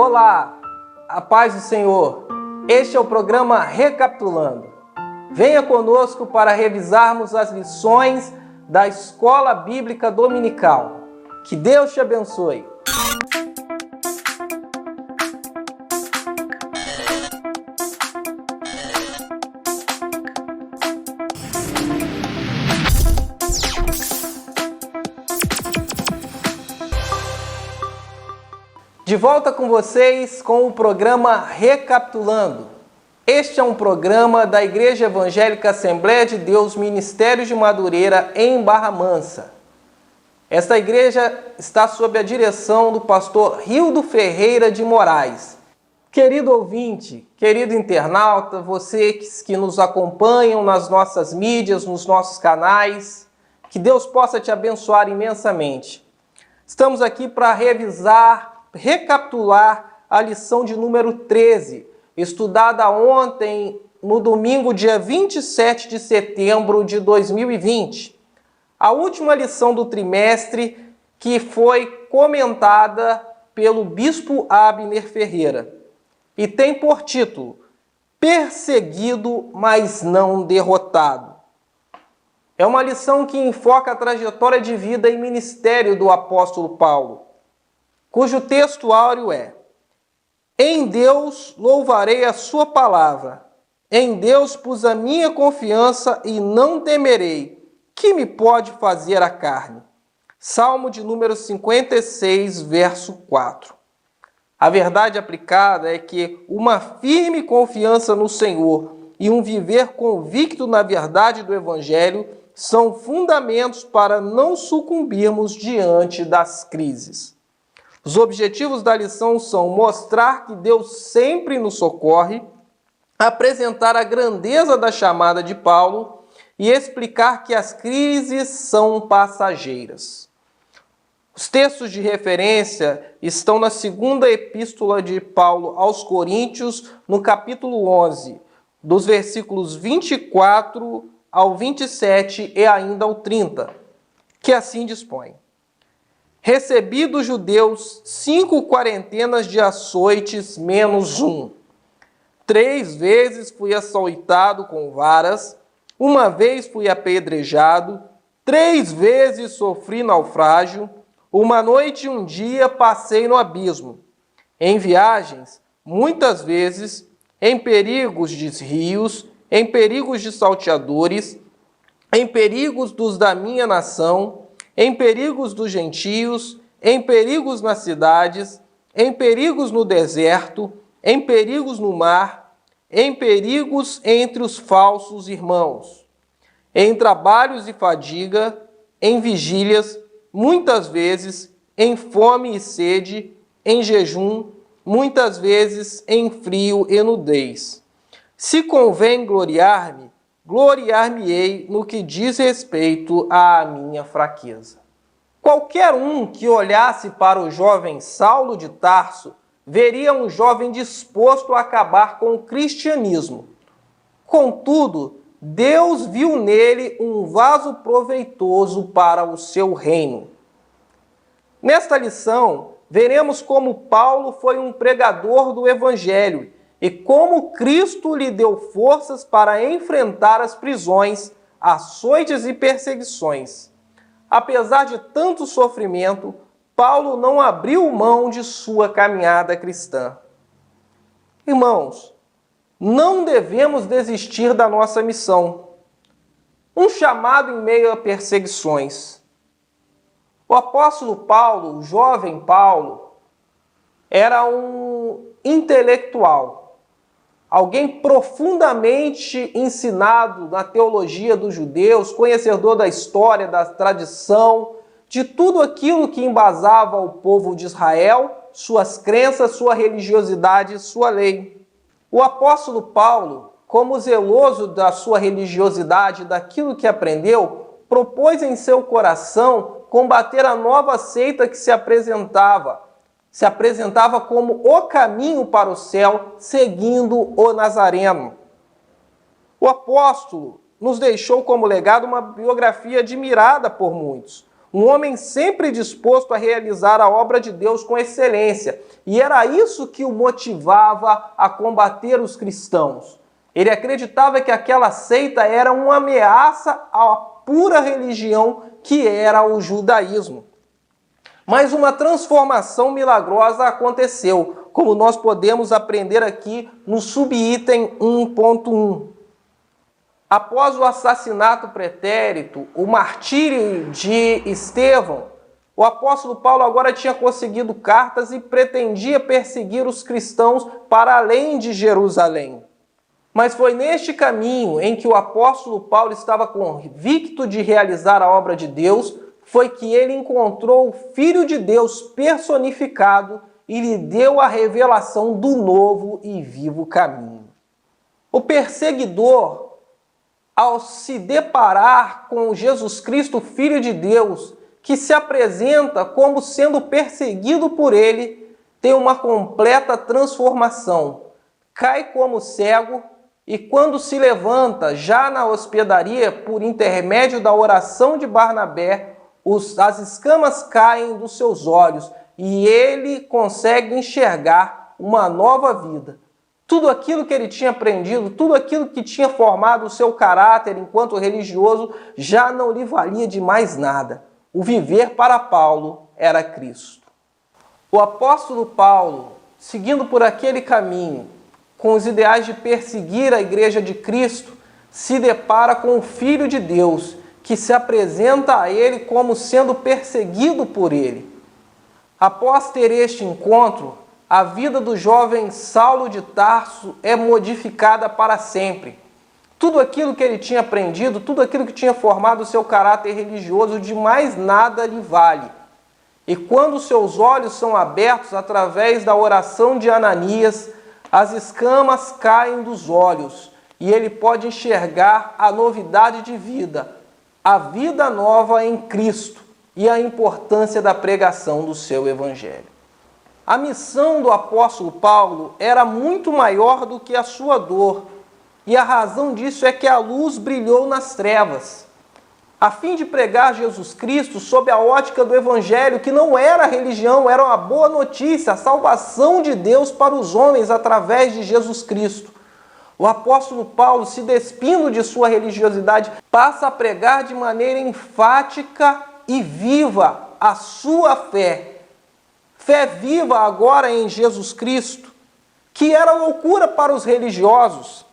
Olá, a paz do Senhor. Este é o programa Recapitulando. Venha conosco para revisarmos as lições da Escola Bíblica Dominical. Que Deus te abençoe. De volta com vocês com o programa Recapitulando. Este é um programa da Igreja Evangélica Assembleia de Deus Ministério de Madureira, em Barra Mansa. Esta igreja está sob a direção do pastor Rildo Ferreira de Moraes. Querido ouvinte, querido internauta, vocês que nos acompanham nas nossas mídias, nos nossos canais, que Deus possa te abençoar imensamente. Estamos aqui para recapitular a lição de número 13, estudada ontem, no domingo, dia 27 de setembro de 2020. A última lição do trimestre que foi comentada pelo bispo Abner Ferreira e tem por título Perseguido, mas não derrotado. É uma lição que enfoca a trajetória de vida e ministério do apóstolo Paulo, cujo texto áureo é: em Deus louvarei a sua palavra, em Deus pus a minha confiança e não temerei, que me pode fazer a carne? Salmo de número 56, verso 4. A verdade aplicada é que uma firme confiança no Senhor e um viver convicto na verdade do Evangelho são fundamentos para não sucumbirmos diante das crises. Os objetivos da lição são mostrar que Deus sempre nos socorre, apresentar a grandeza da chamada de Paulo e explicar que as crises são passageiras. Os textos de referência estão na segunda epístola de Paulo aos Coríntios, no capítulo 11, dos versículos 24 ao 27 e ainda ao 30, que assim dispõe: recebi dos judeus 5 quarentenas de açoites menos 1. 3 vezes fui açoitado com varas, 1 vez fui apedrejado, 3 vezes sofri naufrágio, 1 noite e 1 dia passei no abismo. Em viagens, muitas vezes, em perigos de rios, em perigos de salteadores, em perigos dos da minha nação, em perigos dos gentios, em perigos nas cidades, em perigos no deserto, em perigos no mar, em perigos entre os falsos irmãos, em trabalhos e fadiga, em vigílias, muitas vezes, em fome e sede, em jejum, muitas vezes em frio e nudez. Se convém gloriar-me, gloriar-me-ei no que diz respeito à minha fraqueza. Qualquer um que olhasse para o jovem Saulo de Tarso veria um jovem disposto a acabar com o cristianismo. Contudo, Deus viu nele um vaso proveitoso para o seu reino. Nesta lição, veremos como Paulo foi um pregador do Evangelho e como Cristo lhe deu forças para enfrentar as prisões, açoites e perseguições. Apesar de tanto sofrimento, Paulo não abriu mão de sua caminhada cristã. Irmãos, não devemos desistir da nossa missão. Um chamado em meio a perseguições. O apóstolo Paulo, o jovem Paulo, era um intelectual, alguém profundamente ensinado na teologia dos judeus, conhecedor da história, da tradição, de tudo aquilo que embasava o povo de Israel, suas crenças, sua religiosidade, sua lei. O apóstolo Paulo, como zeloso da sua religiosidade, daquilo que aprendeu, propôs em seu coração combater a nova seita que se apresentava como o caminho para o céu, seguindo o Nazareno. O apóstolo nos deixou como legado uma biografia admirada por muitos, um homem sempre disposto a realizar a obra de Deus com excelência. E era isso que o motivava a combater os cristãos. Ele acreditava que aquela seita era uma ameaça à pura religião que era o judaísmo. Mas uma transformação milagrosa aconteceu, como nós podemos aprender aqui no subitem 1.1. Após o assassinato pretérito, o martírio de Estevão, o apóstolo Paulo agora tinha conseguido cartas e pretendia perseguir os cristãos para além de Jerusalém. Mas foi neste caminho em que o apóstolo Paulo estava convicto de realizar a obra de Deus, foi que ele encontrou o Filho de Deus personificado e lhe deu a revelação do novo e vivo caminho. O perseguidor, ao se deparar com Jesus Cristo, Filho de Deus, que se apresenta como sendo perseguido por ele, tem uma completa transformação. Cai como cego e quando se levanta, já na hospedaria, por intermédio da oração de Barnabé, as escamas caem dos seus olhos e ele consegue enxergar uma nova vida. Tudo aquilo que ele tinha aprendido, tudo aquilo que tinha formado o seu caráter enquanto religioso, já não lhe valia de mais nada. O viver para Paulo era Cristo. O apóstolo Paulo, seguindo por aquele caminho, com os ideais de perseguir a igreja de Cristo, se depara com o Filho de Deus, que se apresenta a ele como sendo perseguido por ele. Após ter este encontro, a vida do jovem Saulo de Tarso é modificada para sempre. Tudo aquilo que ele tinha aprendido, tudo aquilo que tinha formado o seu caráter religioso, de mais nada lhe vale. E quando seus olhos são abertos através da oração de Ananias, as escamas caem dos olhos e ele pode enxergar a novidade de vida, a vida nova em Cristo e a importância da pregação do seu evangelho. A missão do apóstolo Paulo era muito maior do que a sua dor, e a razão disso é que a luz brilhou nas trevas, a fim de pregar Jesus Cristo sob a ótica do evangelho, que não era religião, era uma boa notícia, a salvação de Deus para os homens através de Jesus Cristo. O apóstolo Paulo, se despindo de sua religiosidade, passa a pregar de maneira enfática e viva a sua fé. Fé viva agora em Jesus Cristo, que era loucura para os religiosos.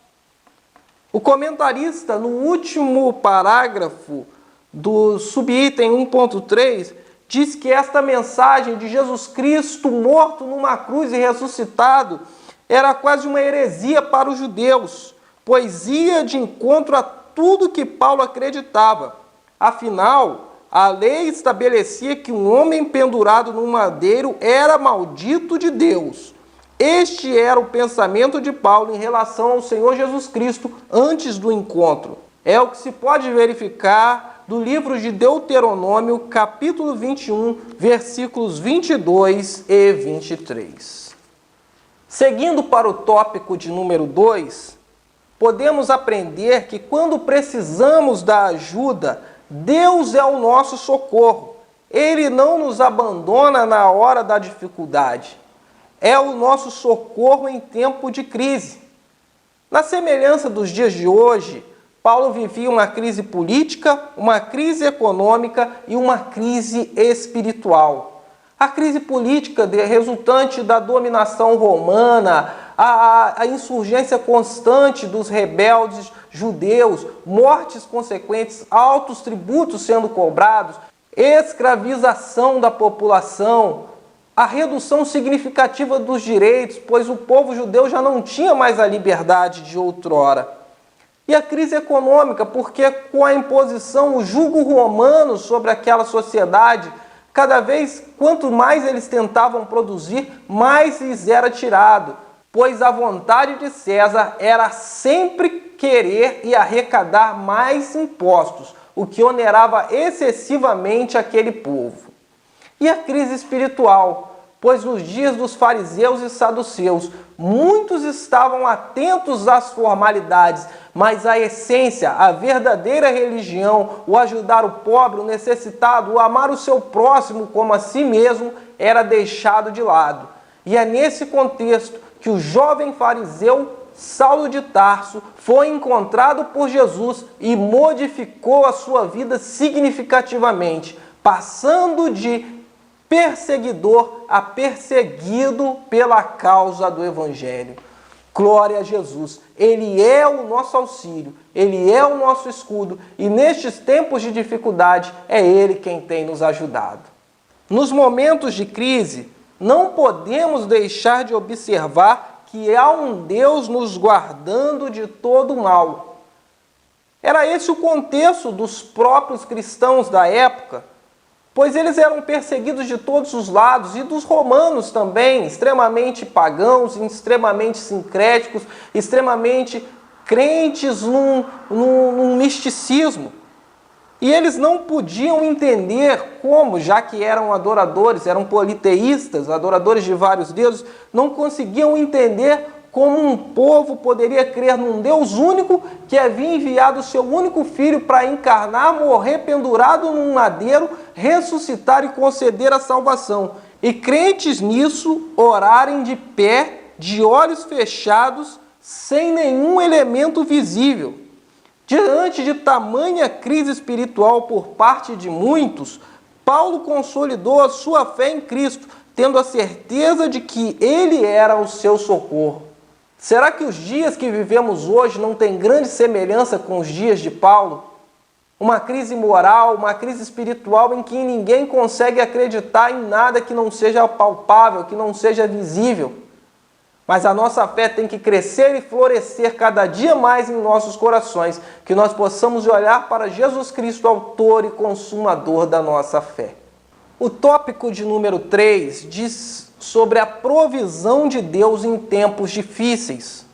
O comentarista, no último parágrafo do subitem 1.3, diz que esta mensagem de Jesus Cristo morto numa cruz e ressuscitado era quase uma heresia para os judeus, pois ia de encontro a tudo que Paulo acreditava. Afinal, a lei estabelecia que um homem pendurado num madeiro era maldito de Deus. Este era o pensamento de Paulo em relação ao Senhor Jesus Cristo antes do encontro. É o que se pode verificar do livro de Deuteronômio, capítulo 21, versículos 22 e 23. Seguindo para o tópico de número 2, podemos aprender que quando precisamos da ajuda, Deus é o nosso socorro. Ele não nos abandona na hora da dificuldade. É o nosso socorro em tempo de crise. Na semelhança dos dias de hoje, Paulo vivia uma crise política, uma crise econômica e uma crise espiritual. A crise política resultante da dominação romana, a insurgência constante dos rebeldes judeus, mortes consequentes, altos tributos sendo cobrados, escravização da população, a redução significativa dos direitos, pois o povo judeu já não tinha mais a liberdade de outrora. E a crise econômica, porque com a imposição, o jugo romano sobre aquela sociedade, cada vez, quanto mais eles tentavam produzir, mais lhes era tirado, pois a vontade de César era sempre querer e arrecadar mais impostos, o que onerava excessivamente aquele povo. E a crise espiritual, pois nos dias dos fariseus e saduceus, muitos estavam atentos às formalidades, mas a essência, a verdadeira religião, o ajudar o pobre, o necessitado, o amar o seu próximo como a si mesmo, era deixado de lado. E é nesse contexto que o jovem fariseu Saulo de Tarso foi encontrado por Jesus e modificou a sua vida significativamente, passando de perseguidor a perseguido pela causa do Evangelho. Glória a Jesus! Ele é o nosso auxílio, Ele é o nosso escudo e nestes tempos de dificuldade é Ele quem tem nos ajudado. Nos momentos de crise, não podemos deixar de observar que há um Deus nos guardando de todo o mal. Era esse o contexto dos próprios cristãos da época, pois eles eram perseguidos de todos os lados, e dos romanos também, extremamente pagãos, extremamente sincréticos, extremamente crentes num misticismo. E eles não podiam entender como, já que eram adoradores, eram politeístas, adoradores de vários deuses, não conseguiam entender como um povo poderia crer num Deus único que havia enviado o seu único filho para encarnar, morrer pendurado num madeiro, ressuscitar e conceder a salvação. E crentes nisso orarem de pé, de olhos fechados, sem nenhum elemento visível. Diante de tamanha crise espiritual por parte de muitos, Paulo consolidou a sua fé em Cristo, tendo a certeza de que Ele era o seu socorro. Será que os dias que vivemos hoje não têm grande semelhança com os dias de Paulo? Uma crise moral, uma crise espiritual em que ninguém consegue acreditar em nada que não seja palpável, que não seja visível. Mas a nossa fé tem que crescer e florescer cada dia mais em nossos corações, que nós possamos olhar para Jesus Cristo, autor e consumador da nossa fé. O tópico de número 3 diz sobre a provisão de Deus em tempos difíceis.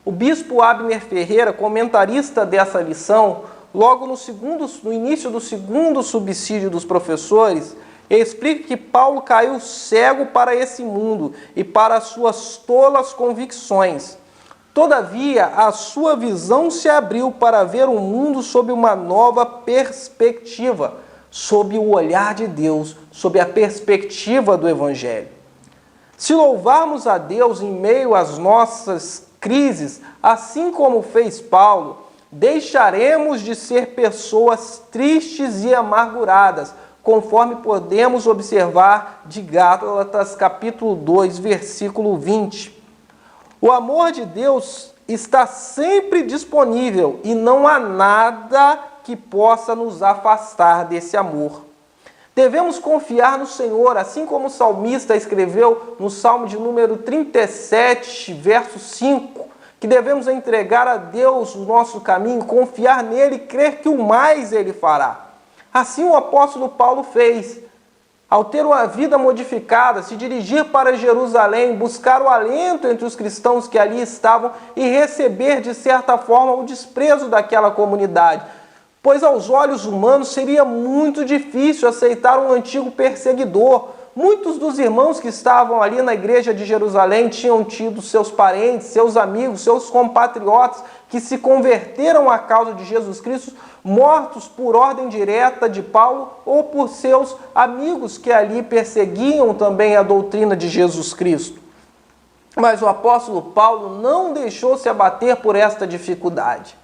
O bispo Abner Ferreira, comentarista dessa lição, logo no início do segundo subsídio dos professores, explica que Paulo caiu cego para esse mundo e para as suas tolas convicções. Todavia, a sua visão se abriu para ver o mundo sob uma nova perspectiva, sob o olhar de Deus, sob a perspectiva do Evangelho. Se louvarmos a Deus em meio às nossas crises, assim como fez Paulo, deixaremos de ser pessoas tristes e amarguradas, conforme podemos observar de Gálatas capítulo 2, versículo 20. O amor de Deus está sempre disponível e não há nada que possa nos afastar desse amor. Devemos confiar no Senhor, assim como o salmista escreveu no Salmo de número 37, verso 5, que devemos entregar a Deus o nosso caminho, confiar nele e crer que o mais ele fará. Assim o apóstolo Paulo fez. Ao ter uma vida modificada, se dirigir para Jerusalém, buscar o alento entre os cristãos que ali estavam e receber, de certa forma, o desprezo daquela comunidade. Pois aos olhos humanos seria muito difícil aceitar um antigo perseguidor. Muitos dos irmãos que estavam ali na igreja de Jerusalém tinham tido seus parentes, seus amigos, seus compatriotas que se converteram à causa de Jesus Cristo, mortos por ordem direta de Paulo ou por seus amigos que ali perseguiam também a doutrina de Jesus Cristo. Mas o apóstolo Paulo não deixou se abater por esta dificuldade.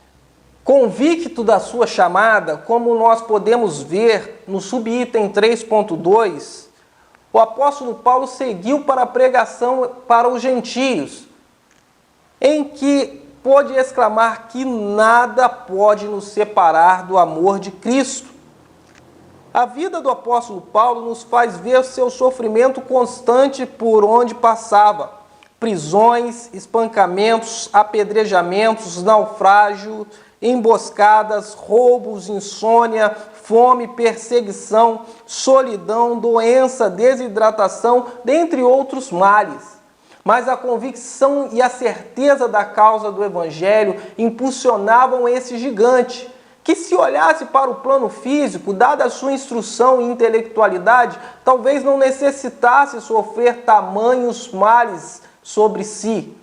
Convicto da sua chamada, como nós podemos ver no subitem 3.2, o apóstolo Paulo seguiu para a pregação para os gentios, em que pôde exclamar que nada pode nos separar do amor de Cristo. A vida do apóstolo Paulo nos faz ver seu sofrimento constante por onde passava. Prisões, espancamentos, apedrejamentos, naufrágio, emboscadas, roubos, insônia, fome, perseguição, solidão, doença, desidratação, dentre outros males. Mas a convicção e a certeza da causa do Evangelho impulsionavam esse gigante, que se olhasse para o plano físico, dada a sua instrução e intelectualidade, talvez não necessitasse sofrer tamanhos males sobre si.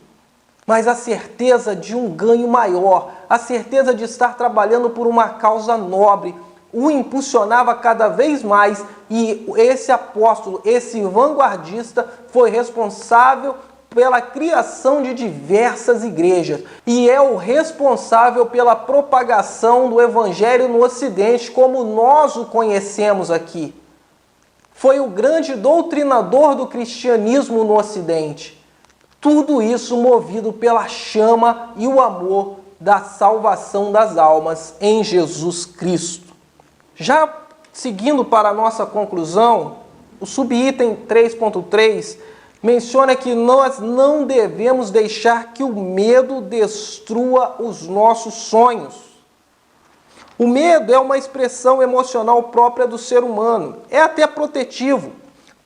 Mas a certeza de um ganho maior, a certeza de estar trabalhando por uma causa nobre, o impulsionava cada vez mais, e esse apóstolo, esse vanguardista, foi responsável pela criação de diversas igrejas e é o responsável pela propagação do evangelho no Ocidente, como nós o conhecemos aqui. Foi o grande doutrinador do cristianismo no Ocidente. Tudo isso movido pela chama e o amor da salvação das almas em Jesus Cristo. Já seguindo para a nossa conclusão, o subitem 3.3 menciona que nós não devemos deixar que o medo destrua os nossos sonhos. O medo é uma expressão emocional própria do ser humano, é até protetivo.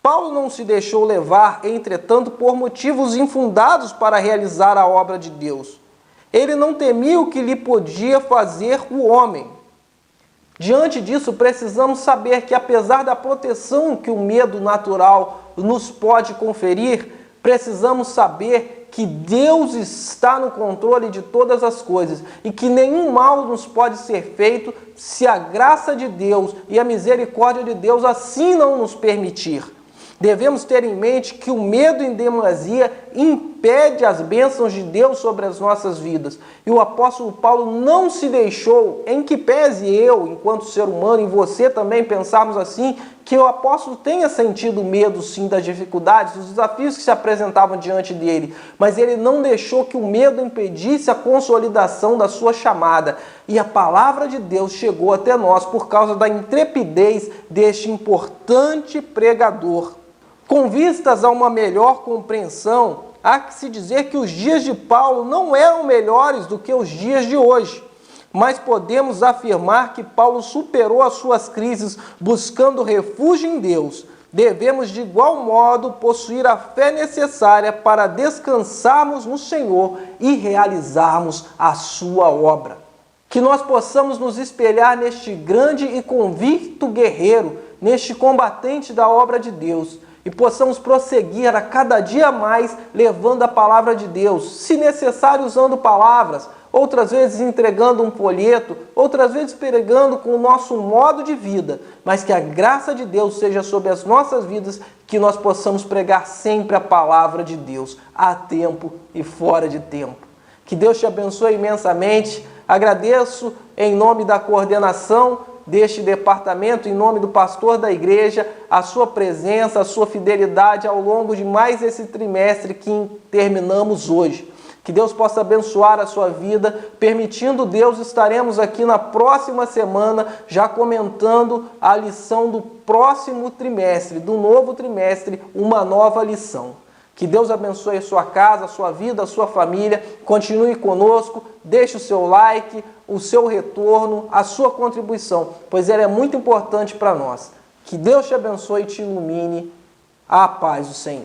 Paulo não se deixou levar, entretanto, por motivos infundados para realizar a obra de Deus. Ele não temia o que lhe podia fazer o homem. Diante disso, precisamos saber que, apesar da proteção que o medo natural nos pode conferir, precisamos saber que Deus está no controle de todas as coisas e que nenhum mal nos pode ser feito se a graça de Deus e a misericórdia de Deus assim não nos permitir. Devemos ter em mente que o medo em demasia impede as bênçãos de Deus sobre as nossas vidas. E o apóstolo Paulo não se deixou, em que pese eu, enquanto ser humano, e você também pensarmos assim, que o apóstolo tenha sentido medo sim das dificuldades, dos desafios que se apresentavam diante dele, mas ele não deixou que o medo impedisse a consolidação da sua chamada. E a palavra de Deus chegou até nós por causa da intrepidez deste importante pregador. Com vistas a uma melhor compreensão, há que se dizer que os dias de Paulo não eram melhores do que os dias de hoje, mas podemos afirmar que Paulo superou as suas crises buscando refúgio em Deus. Devemos de igual modo possuir a fé necessária para descansarmos no Senhor e realizarmos a sua obra. Que nós possamos nos espelhar neste grande e convicto guerreiro, neste combatente da obra de Deus, e possamos prosseguir a cada dia mais levando a palavra de Deus, se necessário usando palavras, outras vezes entregando um folheto, outras vezes pregando com o nosso modo de vida, mas que a graça de Deus seja sobre as nossas vidas, que nós possamos pregar sempre a palavra de Deus, a tempo e fora de tempo. Que Deus te abençoe imensamente. Agradeço em nome da coordenação deste departamento, em nome do pastor da igreja, a sua presença, a sua fidelidade ao longo de mais esse trimestre que terminamos hoje. Que Deus possa abençoar a sua vida. Permitindo Deus, estaremos aqui na próxima semana já comentando a lição do próximo trimestre, do novo trimestre, uma nova lição. Que Deus abençoe a sua casa, a sua vida, a sua família. Continue conosco, deixe o seu like, o seu retorno, a sua contribuição, pois ela é muito importante para nós. Que Deus te abençoe e te ilumine. A paz do Senhor.